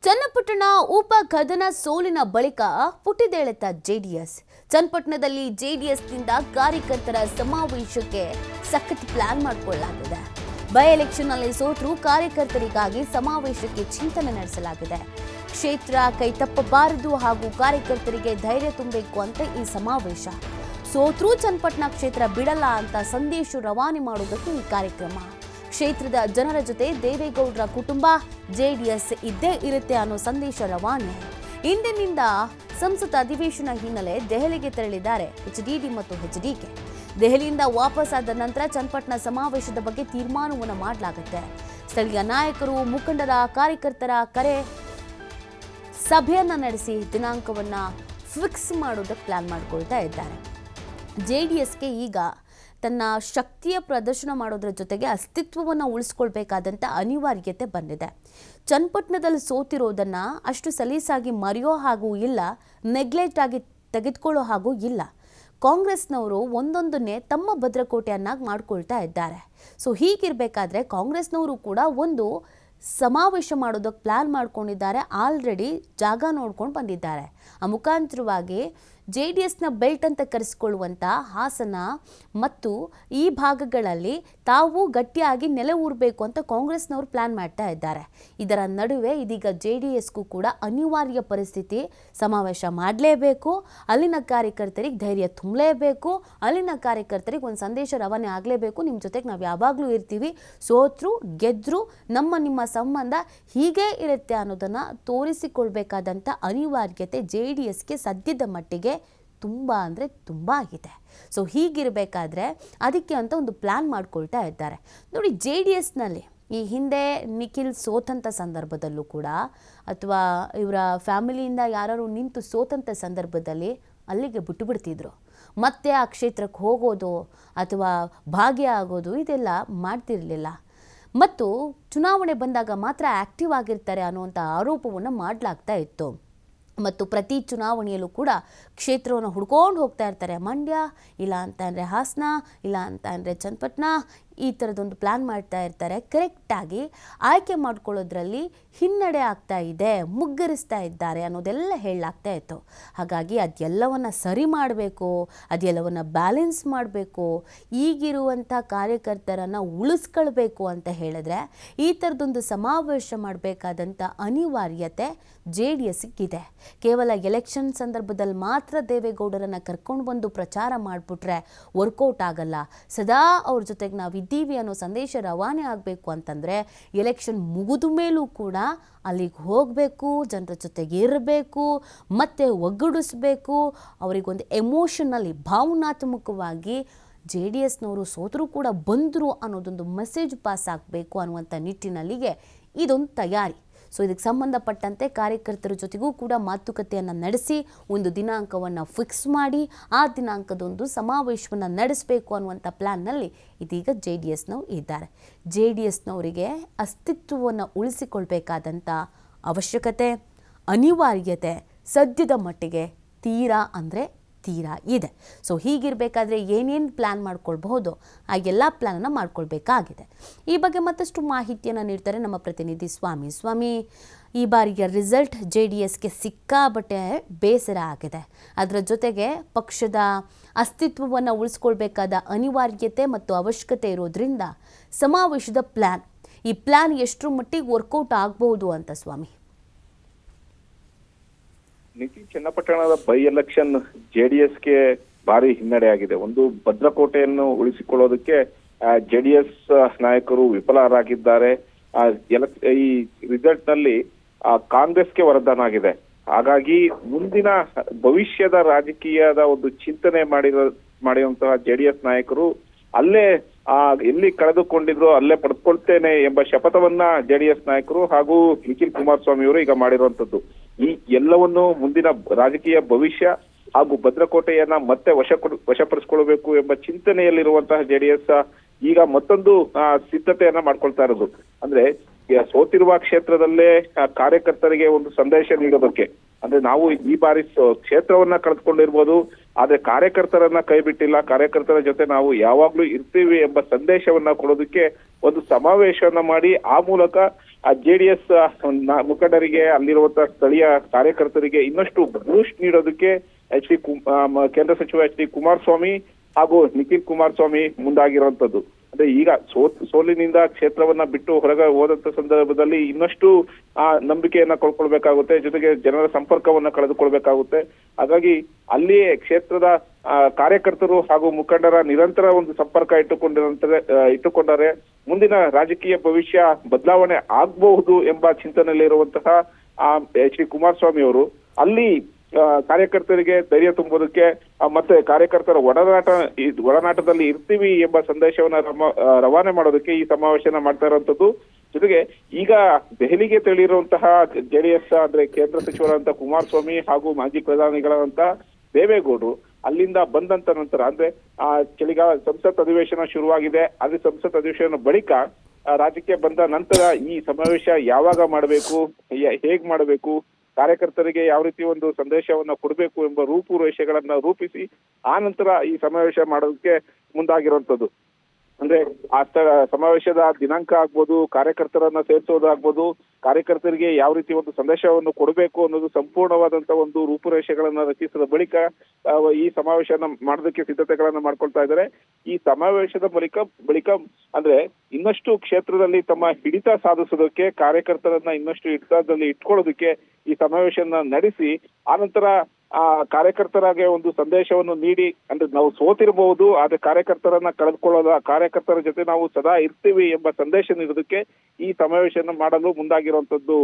ಚನ್ನಪಟ್ಟಣ ಉಪ ಕದನ ಸೋಲಿನ ಬಳಿಕ ಪುಟಿದೇಳುತ್ತ ಜೆಡಿಎಸ್. ಚನ್ನಪಟ್ಟಣದಲ್ಲಿ ಜೆಡಿಎಸ್ನಿಂದ ಕಾರ್ಯಕರ್ತರ ಸಮಾವೇಶಕ್ಕೆ ಸಖತ್ ಪ್ಲಾನ್ ಮಾಡಿಕೊಳ್ಳಲಾಗಿದೆ. ಬೈ ಎಲೆಕ್ಷನ್ ನಲ್ಲಿ ಸೋತರೂ ಕಾರ್ಯಕರ್ತರಿಗಾಗಿ ಸಮಾವೇಶಕ್ಕೆ ಚಿಂತನೆ ನಡೆಸಲಾಗಿದೆ. ಕ್ಷೇತ್ರ ಕೈ ತಪ್ಪಬಾರದು ಹಾಗೂ ಕಾರ್ಯಕರ್ತರಿಗೆ ಧೈರ್ಯ ತುಂಬಬೇಕು ಅಂತ ಈ ಸಮಾವೇಶ. ಸೋತರೂ ಚನ್ನಪಟ್ಟಣ ಕ್ಷೇತ್ರ ಬಿಡಲ್ಲ ಅಂತ ಸಂದೇಶ ರವಾನೆ ಮಾಡುವುದಕ್ಕೆ ಈ ಕಾರ್ಯಕ್ರಮ. ಕ್ಷೇತ್ರದ ಜನರ ಜೊತೆ ದೇವೇಗೌಡರ ಕುಟುಂಬ ಜೆಡಿಎಸ್ ಇದ್ದೇ ಇರುತ್ತೆ ಅನ್ನೋ ಸಂದೇಶ ರವಾನೆ. ಇಂದಿನಿಂದ ಸಂಸತ್ ಅಧಿವೇಶನ ಹಿನ್ನೆಲೆ ದೆಹಲಿಗೆ ತೆರಳಿದ್ದಾರೆ ಎಚ್ಡಿಡಿ ಮತ್ತು ಎಚ್ಡಿಕೆ. ದೆಹಲಿಯಿಂದ ವಾಪಸ್ ಆದ ನಂತರ ಚನ್ನಪಟ್ಟಣ ಸಮಾವೇಶದ ಬಗ್ಗೆ ತೀರ್ಮಾನವನ್ನು ಮಾಡಲಾಗುತ್ತೆ. ಸ್ಥಳೀಯ ನಾಯಕರು, ಮುಖಂಡರ, ಕಾರ್ಯಕರ್ತರ ಕರೆ ಸಭೆಯನ್ನ ನಡೆಸಿ ದಿನಾಂಕವನ್ನ ಫಿಕ್ಸ್ ಮಾಡೋದಕ್ಕೆ ಪ್ಲಾನ್ ಮಾಡ್ಕೊಳ್ತಾ ಇದ್ದಾರೆ. ಜೆಡಿಎಸ್ಗೆ ಈಗ ತನ್ನ ಶಕ್ತಿಯ ಪ್ರದರ್ಶನ ಮಾಡೋದ್ರ ಜೊತೆಗೆ ಅಸ್ತಿತ್ವವನ್ನು ಉಳಿಸ್ಕೊಳ್ಬೇಕಾದಂಥ ಅನಿವಾರ್ಯತೆ ಬಂದಿದೆ. ಚನ್ನಪಟ್ಟಣದಲ್ಲಿ ಸೋತಿರೋದನ್ನು ಅಷ್ಟು ಸಲೀಸಾಗಿ ಮರೆಯೋ ಹಾಗೂ ಇಲ್ಲ, ನೆಗ್ಲೆಕ್ಟ್ ಆಗಿ ತೆಗೆದುಕೊಳ್ಳೋ ಹಾಗೂ ಇಲ್ಲ. ಕಾಂಗ್ರೆಸ್ನವರು ಒಂದೊಂದನ್ನೇ ತಮ್ಮ ಭದ್ರಕೋಟೆಯನ್ನಾಗಿ ಮಾಡ್ಕೊಳ್ತಾ ಇದ್ದಾರೆ. ಸೊ ಹೀಗಿರಬೇಕಾದ್ರೆ ಕಾಂಗ್ರೆಸ್ನವರು ಕೂಡ ಒಂದು ಸಮಾವೇಶ ಮಾಡೋದಕ್ಕೆ ಪ್ಲಾನ್ ಮಾಡ್ಕೊಂಡಿದ್ದಾರೆ. ಆಲ್ರೆಡಿ ಜಾಗ ನೋಡ್ಕೊಂಡು ಬಂದಿದ್ದಾರೆ. ಆ ಮುಖಾಂತರವಾಗಿ ಜೆಡಿಎಸ್ನ ಬೆಲ್ಟ್ ಅಂತ ಕರೆಸಿಕೊಳ್ಳುವಂಥ ಹಾಸನ ಮತ್ತು ಈ ಭಾಗಗಳಲ್ಲಿ ತಾವು ಗಟ್ಟಿಯಾಗಿ ನೆಲೆ ಊರಬೇಕು ಅಂತ ಕಾಂಗ್ರೆಸ್ನವರು ಪ್ಲಾನ್ ಮಾಡ್ತಾ ಇದ್ದಾರೆ. ಇದರ ನಡುವೆ ಇದೀಗ ಜೆಡಿಎಸ್ಗೂ ಕೂಡ ಅನಿವಾರ್ಯ ಪರಿಸ್ಥಿತಿ. ಸಮಾವೇಶ ಮಾಡಲೇಬೇಕು, ಅಲ್ಲಿನ ಕಾರ್ಯಕರ್ತರಿಗೆ ಧೈರ್ಯ ತುಂಬಲೇಬೇಕು, ಅಲ್ಲಿನ ಕಾರ್ಯಕರ್ತರಿಗೆ ಒಂದು ಸಂದೇಶ ರವಾನೆ ಆಗಲೇಬೇಕು. ನಿಮ್ಮ ಜೊತೆಗೆ ನಾವು ಯಾವಾಗಲೂ ಇರ್ತೀವಿ, ಸೋತ್ರು ಗೆದ್ರು ನಿಮ್ಮ ಸಂಬಂಧ ಹೀಗೇ ಇರುತ್ತೆ ಅನ್ನೋದನ್ನು ತೋರಿಸಿಕೊಳ್ಬೇಕಾದಂಥ ಅನಿವಾರ್ಯತೆ ಜೆಡಿಎಸ್ಗೆ ಸದ್ಯದ ಮಟ್ಟಿಗೆ ತುಂಬ ಅಂದರೆ ತುಂಬ ಆಗಿದೆ. ಸೊ ಹೀಗಿರಬೇಕಾದ್ರೆ ಅದಕ್ಕೆ ಅಂತ ಒಂದು ಪ್ಲ್ಯಾನ್ ಮಾಡ್ಕೊಳ್ತಾ ಇದ್ದಾರೆ. ನೋಡಿ, ಜೆಡಿಎಸ್ನಲ್ಲಿ ಈ ಹಿಂದೆ ನಿಖಿಲ್ ಸೋತಂಥ ಸಂದರ್ಭದಲ್ಲೂ ಕೂಡ ಅಥವಾ ಇವರ ಫ್ಯಾಮಿಲಿಯಿಂದ ಯಾರು ನಿಂತು ಸೋತಂಥ ಸಂದರ್ಭದಲ್ಲಿ ಅಲ್ಲಿಗೆ ಬಿಟ್ಟುಬಿಡ್ತಿದ್ರು. ಮತ್ತೆ ಆ ಕ್ಷೇತ್ರಕ್ಕೆ ಹೋಗೋದು ಅಥವಾ ಭಾಗಿಯಾಗೋದು ಇದೆಲ್ಲ ಮಾಡ್ತಿರಲಿಲ್ಲ. ಮತ್ತು ಚುನಾವಣೆ ಬಂದಾಗ ಮಾತ್ರ ಆ್ಯಕ್ಟಿವ್ ಆಗಿರ್ತಾರೆ ಅನ್ನುವಂಥ ಆರೋಪವನ್ನು ಮಾಡಲಾಗ್ತಾ ಇತ್ತು. ಮತ್ತು ಪ್ರತಿ ಚುನಾವಣೆಯಲ್ಲೂ ಕೂಡ ಕ್ಷೇತ್ರವನ್ನು ಹುಡ್ಕೊಂಡು ಹೋಗ್ತಾ ಇರ್ತಾರೆ. ಮಂಡ್ಯ, ಇಲ್ಲ ಅಂತ ಅಂದರೆ ಹಾಸನ, ಇಲ್ಲ ಅಂತ ಅಂದರೆ ಚನ್ನಪಟ್ಟಣ, ಈ ಥರದೊಂದು ಪ್ಲ್ಯಾನ್ ಮಾಡ್ತಾ ಇರ್ತಾರೆ. ಕರೆಕ್ಟಾಗಿ ಆಯ್ಕೆ ಮಾಡ್ಕೊಳ್ಳೋದ್ರಲ್ಲಿ ಹಿನ್ನಡೆ ಆಗ್ತಾ ಇದೆ, ಮುಗ್ಗರಿಸ್ತಾ ಇದ್ದಾರೆ ಅನ್ನೋದೆಲ್ಲ ಹೇಳಲಾಗ್ತಾ ಇತ್ತು. ಹಾಗಾಗಿ ಅದೆಲ್ಲವನ್ನು ಸರಿ ಮಾಡಬೇಕು, ಅದೆಲ್ಲವನ್ನು ಬ್ಯಾಲೆನ್ಸ್ ಮಾಡಬೇಕು, ಈಗಿರುವಂಥ ಕಾರ್ಯಕರ್ತರನ್ನು ಉಳಿಸ್ಕೊಳ್ಬೇಕು ಅಂತ ಹೇಳಿದ್ರೆ ಈ ಥರದೊಂದು ಸಮಾವೇಶ ಮಾಡಬೇಕಾದಂಥ ಅನಿವಾರ್ಯತೆ ಜೆಡಿಎಸ್ಗಿದೆ. ಕೇವಲ ಎಲೆಕ್ಷನ್ ಸಂದರ್ಭದಲ್ಲಿ ಮಾತ್ರ ದೇವೇಗೌಡರನ್ನು ಕರ್ಕೊಂಡು ಬಂದು ಪ್ರಚಾರ ಮಾಡಿಬಿಟ್ರೆ ವರ್ಕೌಟ್ ಆಗಲ್ಲ. ಸದಾ ಅವ್ರ ಜೊತೆಗೆ ನಾವು ಇದ್ದೀವಿ ಅನ್ನೋ ಸಂದೇಶ ರವಾನೆ ಆಗಬೇಕು ಅಂತಂದರೆ ಎಲೆಕ್ಷನ್ ಮುಗಿದ ಮೇಲೂ ಕೂಡ ಅಲ್ಲಿಗೆ ಹೋಗಬೇಕು, ಜನರ ಜೊತೆಗೆ ಇರಬೇಕು, ಮತ್ತೆ ಒಗ್ಗೂಡಿಸ್ಬೇಕು. ಅವರಿಗೊಂದು ಎಮೋಷನಲಿ, ಭಾವನಾತ್ಮಕವಾಗಿ ಜೆಡಿಎಸ್ನವರು ಸೋತರೂ ಕೂಡ ಬಂದರು ಅನ್ನೋದೊಂದು ಮೆಸೇಜ್ ಪಾಸ್ ಆಗಬೇಕು ಅನ್ನುವಂಥ ನಿಟ್ಟಿನಲ್ಲಿಗೆ ಇದೊಂದು ತಯಾರಿ. ಸೊ ಇದಕ್ಕೆ ಸಂಬಂಧಪಟ್ಟಂತೆ ಕಾರ್ಯಕರ್ತರ ಜೊತೆಗೂ ಕೂಡ ಮಾತುಕತೆಯನ್ನು ನಡೆಸಿ ಒಂದು ದಿನಾಂಕವನ್ನು ಫಿಕ್ಸ್ ಮಾಡಿ ಆ ದಿನಾಂಕದೊಂದು ಸಮಾವೇಶವನ್ನು ನಡೆಸಬೇಕು ಅನ್ನುವಂಥ ಪ್ಲ್ಯಾನ್ನಲ್ಲಿ ಇದೀಗ ಜೆಡಿಎಸ್ನವರು ಇದ್ದಾರೆ. ಜೆಡಿಎಸ್ನವರಿಗೆ ಅಸ್ತಿತ್ವವನ್ನು ಉಳಿಸಿಕೊಳ್ಬೇಕಾದಂಥ ಅವಶ್ಯಕತೆ, ಅನಿವಾರ್ಯತೆ ಸದ್ಯದ ಮಟ್ಟಿಗೆ ತೀರಾ ಇದೆ. ಸೊ ಹೀಗಿರಬೇಕಾದ್ರೆ ಏನೇನು ಪ್ಲ್ಯಾನ್ ಮಾಡ್ಕೊಳ್ಬಹುದು ಆ ಎಲ್ಲ ಪ್ಲ್ಯಾನನ್ನು ಮಾಡ್ಕೊಳ್ಬೇಕಾಗಿದೆ. ಈ ಬಗ್ಗೆ ಮತ್ತಷ್ಟು ಮಾಹಿತಿಯನ್ನು ನೀಡ್ತಾರೆ ನಮ್ಮ ಪ್ರತಿನಿಧಿ ಸ್ವಾಮಿ. ಈ ಬಾರಿಯ ರಿಸಲ್ಟ್ ಜೆಡಿಎಸ್ಗೆ ಸಿಕ್ಕಾಬಟ್ಟೆ ಬೇಸರ ಆಗಿದೆ. ಅದರ ಜೊತೆಗೆ ಪಕ್ಷದ ಅಸ್ತಿತ್ವವನ್ನು ಉಳಿಸ್ಕೊಳ್ಬೇಕಾದ ಅನಿವಾರ್ಯತೆ ಮತ್ತು ಅವಶ್ಯಕತೆ ಇರೋದ್ರಿಂದ ಸಮಾವೇಶದ ಈ ಪ್ಲ್ಯಾನ್ ಎಷ್ಟರ ಮಟ್ಟಿಗೆ ವರ್ಕೌಟ್ ಆಗಬಹುದು ಅಂತ ಸ್ವಾಮಿ? ನಿಖಿಲ್, ಚನ್ನಪಟ್ಟಣದ ಬೈ ಎಲೆಕ್ಷನ್ ಜೆಡಿಎಸ್ಗೆ ಭಾರಿ ಹಿನ್ನಡೆ ಆಗಿದೆ. ಒಂದು ಭದ್ರಕೋಟೆಯನ್ನು ಉಳಿಸಿಕೊಳ್ಳೋದಕ್ಕೆ ಜೆಡಿಎಸ್ ನಾಯಕರು ವಿಫಲರಾಗಿದ್ದಾರೆ. ಈ ರಿಸಲ್ಟ್ ನಲ್ಲಿ ಕಾಂಗ್ರೆಸ್ಗೆ ವರದಾನ ಆಗಿದೆ. ಹಾಗಾಗಿ ಮುಂದಿನ ಭವಿಷ್ಯದ ರಾಜಕೀಯದ ಒಂದು ಚಿಂತನೆ ಮಾಡಿರುವಂತಹ ಜೆಡಿಎಸ್ ನಾಯಕರು ಅಲ್ಲೇ ಎಲ್ಲಿ ಕಳೆದುಕೊಂಡಿದ್ರು ಅಲ್ಲೇ ಪಡೆದುಕೊಳ್ತೇನೆ ಎಂಬ ಶಪಥವನ್ನ ಜೆಡಿಎಸ್ ನಾಯಕರು ಹಾಗೂ ನಿಖಿಲ್ ಕುಮಾರಸ್ವಾಮಿ ಅವರು ಈಗ ಮಾಡಿರುವಂತದ್ದು. ಈ ಎಲ್ಲವನ್ನು ಮುಂದಿನ ರಾಜಕೀಯ ಭವಿಷ್ಯ ಹಾಗೂ ಭದ್ರಕೋಟೆಯನ್ನ ಮತ್ತೆ ವಶಪಡಿಸಿಕೊಳ್ಳಬೇಕು ಎಂಬ ಚಿಂತನೆಯಲ್ಲಿರುವಂತಹ ಜೆಡಿಎಸ್ ಈಗ ಮತ್ತೊಂದು ಸಿದ್ಧತೆಯನ್ನ ಮಾಡ್ಕೊಳ್ತಾ ಇರೋದು. ಅಂದ್ರೆ ಸೋತಿರುವ ಕ್ಷೇತ್ರದಲ್ಲೇ ಕಾರ್ಯಕರ್ತರಿಗೆ ಒಂದು ಸಂದೇಶ ನೀಡೋದಕ್ಕೆ, ಅಂದ್ರೆ ನಾವು ಈ ಬಾರಿ ಕ್ಷೇತ್ರವನ್ನ ಕಳೆದುಕೊಂಡಿರ್ಬೋದು, ಆದ್ರೆ ಕಾರ್ಯಕರ್ತರನ್ನ ಕೈ ಬಿಟ್ಟಿಲ್ಲ, ಕಾರ್ಯಕರ್ತರ ಜೊತೆ ನಾವು ಯಾವಾಗ್ಲೂ ಇರ್ತೀವಿ ಎಂಬ ಸಂದೇಶವನ್ನ ಕೊಡೋದಕ್ಕೆ ಒಂದು ಸಮಾವೇಶವನ್ನ ಮಾಡಿ ಆ ಮೂಲಕ ಆ ಜೆಡಿಎಸ್ ಮುಖಂಡರಿಗೆ, ಅಲ್ಲಿರುವಂತಹ ಸ್ಥಳೀಯ ಕಾರ್ಯಕರ್ತರಿಗೆ ಇನ್ನಷ್ಟು ಬೂಸ್ಟ್ ನೀಡೋದಕ್ಕೆ ಕೇಂದ್ರ ಸಚಿವ ಎಚ್ ಡಿ ಕುಮಾರಸ್ವಾಮಿ ಹಾಗೂ ನಿಖಿಲ್ ಕುಮಾರಸ್ವಾಮಿ ಮುಂದಾಗಿರುವಂತದ್ದು. ಅಂದ್ರೆ ಈಗ ಸೋಲಿನಿಂದ ಕ್ಷೇತ್ರವನ್ನ ಬಿಟ್ಟು ಹೊರಗೆ ಹೋದಂತ ಸಂದರ್ಭದಲ್ಲಿ ಇನ್ನಷ್ಟು ನಂಬಿಕೆಯನ್ನ ಕಳ್ಕೊಳ್ಬೇಕಾಗುತ್ತೆ, ಜೊತೆಗೆ ಜನರ ಸಂಪರ್ಕವನ್ನ ಕಳೆದುಕೊಳ್ಬೇಕಾಗುತ್ತೆ. ಹಾಗಾಗಿ ಅಲ್ಲಿಯೇ ಕ್ಷೇತ್ರದ ಕಾರ್ಯಕರ್ತರು ಹಾಗೂ ಮುಖಂಡರ ನಿರಂತರ ಒಂದು ಸಂಪರ್ಕ ಇಟ್ಟುಕೊಂಡರೆ ಮುಂದಿನ ರಾಜಕೀಯ ಭವಿಷ್ಯ ಬದಲಾವಣೆ ಆಗಬಹುದು ಎಂಬ ಚಿಂತನೆಯಲ್ಲಿರುವಂತಹ ಎಚ್ ಡಿ ಕುಮಾರಸ್ವಾಮಿ ಅವರು ಅಲ್ಲಿ ಕಾರ್ಯಕರ್ತರಿಗೆ ಧೈರ್ಯ ತುಂಬೋದಕ್ಕೆ ಮತ್ತೆ ಕಾರ್ಯಕರ್ತರ ಒಡನಾಟದಲ್ಲಿ ಇರ್ತೀವಿ ಎಂಬ ಸಂದೇಶವನ್ನ ರವಾನೆ ಮಾಡೋದಕ್ಕೆ ಈ ಸಮಾವೇಶನ ಮಾಡ್ತಾ ಇರುವಂತದ್ದು. ಜೊತೆಗೆ ಈಗ ದೆಹಲಿಗೆ ತೆರಳಿರುವಂತಹ ಜೆಡಿಎಸ್ ಅಂದ್ರೆ ಕೇಂದ್ರ ಸಚಿವರಾದಂತಹ ಕುಮಾರಸ್ವಾಮಿ ಹಾಗೂ ಮಾಜಿ ಪ್ರಧಾನಿಗಳಾದಂತಹ ದೇವೇಗೌಡರು ಅಲ್ಲಿಂದ ಬಂದಂತ ನಂತರ ಅಂದ್ರೆ ಚಳಿಗಾಲ ಸಂಸತ್ ಅಧಿವೇಶನ ಶುರುವಾಗಿದೆ. ಅದೇ ಸಂಸತ್ ಅಧಿವೇಶನ ಬಳಿಕ ರಾಜ್ಯಕ್ಕೆ ಬಂದ ನಂತರ ಈ ಸಮಾವೇಶ ಯಾವಾಗ ಮಾಡಬೇಕು, ಹೇಗ್ ಮಾಡಬೇಕು, ಕಾರ್ಯಕರ್ತರಿಗೆ ಯಾವ ರೀತಿ ಒಂದು ಸಂದೇಶವನ್ನ ಕೊಡಬೇಕು ಎಂಬ ರೂಪುರೇಷೆಗಳನ್ನ ರೂಪಿಸಿ ಆ ನಂತರ ಈ ಸಮಾವೇಶ ಮಾಡೋದಕ್ಕೆ ಮುಂದಾಗಿರುವಂತದ್ದು. ಅಂದ್ರೆ ಆ ಸಮಾವೇಶದ ದಿನಾಂಕ ಆಗ್ಬೋದು, ಕಾರ್ಯಕರ್ತರನ್ನ ಸೇರಿಸೋದಾಗ್ಬೋದು, ಕಾರ್ಯಕರ್ತರಿಗೆ ಯಾವ ರೀತಿ ಒಂದು ಸಂದೇಶವನ್ನು ಕೊಡಬೇಕು ಅನ್ನೋದು ಸಂಪೂರ್ಣವಾದಂತ ಒಂದು ರೂಪುರೇಷೆಗಳನ್ನ ರಚಿಸಿದ ಬಳಿಕ ಈ ಸಮಾವೇಶನ ಮಾಡೋದಕ್ಕೆ ಸಿದ್ಧತೆಗಳನ್ನ ಮಾಡ್ಕೊಳ್ತಾ ಇದ್ದಾರೆ. ಈ ಸಮಾವೇಶದ ಬಳಿಕ ಅಂದ್ರೆ ಇನ್ನಷ್ಟು ಕ್ಷೇತ್ರದಲ್ಲಿ ತಮ್ಮ ಹಿಡಿತ ಸಾಧಿಸೋದಕ್ಕೆ, ಕಾರ್ಯಕರ್ತರನ್ನ ಇನ್ನಷ್ಟು ಹಿಡಿತದಲ್ಲಿ ಇಟ್ಕೊಳ್ಳೋದಕ್ಕೆ ಈ ಸಮಾವೇಶನ ನಡೆಸಿ ಆನಂತರ ಕಾರ್ಯಕರ್ತರಾಗೆ ಒಂದು ಸಂದೇಶವನ್ನು ನೀಡಿ, ಅಂದ್ರೆ ನಾವು ಸೋತಿರಬಹುದು ಆದ್ರೆ ಕಾರ್ಯಕರ್ತರನ್ನ ಕಳೆದುಕೊಳ್ಳೋದ, ಕಾರ್ಯಕರ್ತರ ಜೊತೆ ನಾವು ಸದಾ ಇರ್ತೀವಿ ಎಂಬ ಸಂದೇಶ ನೀಡೋದಕ್ಕೆ ಈ ಸಮಾವೇಶನ ಮಾಡಲು ಮುಂದಾಗಿರುವಂತದ್ದು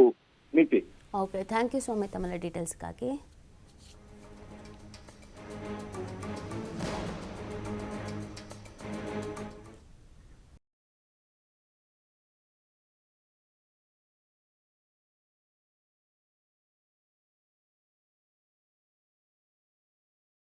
ನೀತಿ. ಓಕೆ, ಥ್ಯಾಂಕ್ ಯು ಸ್ವಾಮಿ ತಮ್ಮ ಡೀಟೇಲ್ಸ್ಗಾಗಿ.